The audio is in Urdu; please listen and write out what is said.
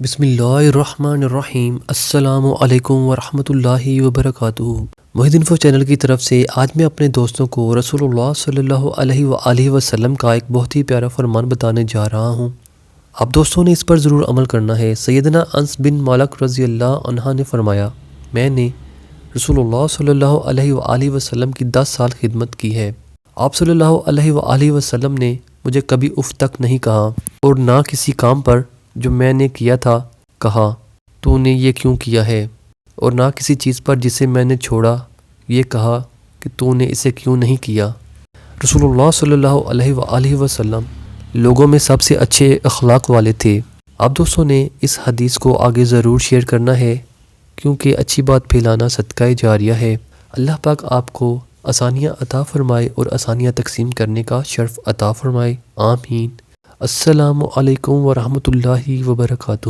بسم اللہ الرحمن الرحیم۔ السلام علیکم ورحمۃ اللہ وبرکاتہ۔ محی الدین چینل کی طرف سے آج میں اپنے دوستوں کو رسول اللہ صلی اللہ علیہ وآلہ وسلم کا ایک بہت ہی پیارا فرمان بتانے جا رہا ہوں۔ آپ دوستوں نے اس پر ضرور عمل کرنا ہے۔ سیدنا انس بن مالک رضی اللہ عنہ نے فرمایا، میں نے رسول اللہ صلی اللہ علیہ وآلہ وسلم کی 10 سال خدمت کی ہے۔ آپ صلی اللہ علیہ وآلہ وسلم نے مجھے کبھی اف تک نہیں کہا، اور نہ کسی کام پر جو میں نے کیا تھا کہا تو نے یہ کیوں کیا ہے، اور نہ کسی چیز پر جسے میں نے چھوڑا یہ کہا کہ تو نے اسے کیوں نہیں کیا۔ رسول اللہ صلی اللہ علیہ وآلہ وسلم لوگوں میں سب سے اچھے اخلاق والے تھے۔ آپ دوستوں نے اس حدیث کو آگے ضرور شیئر کرنا ہے، کیونکہ اچھی بات پھیلانا صدقہ جاریہ ہے۔ اللہ پاک آپ کو آسانیاں عطا فرمائے اور آسانیاں تقسیم کرنے کا شرف عطا فرمائے، آمین۔ السلام علیکم ورحمۃ اللہ وبرکاتہ۔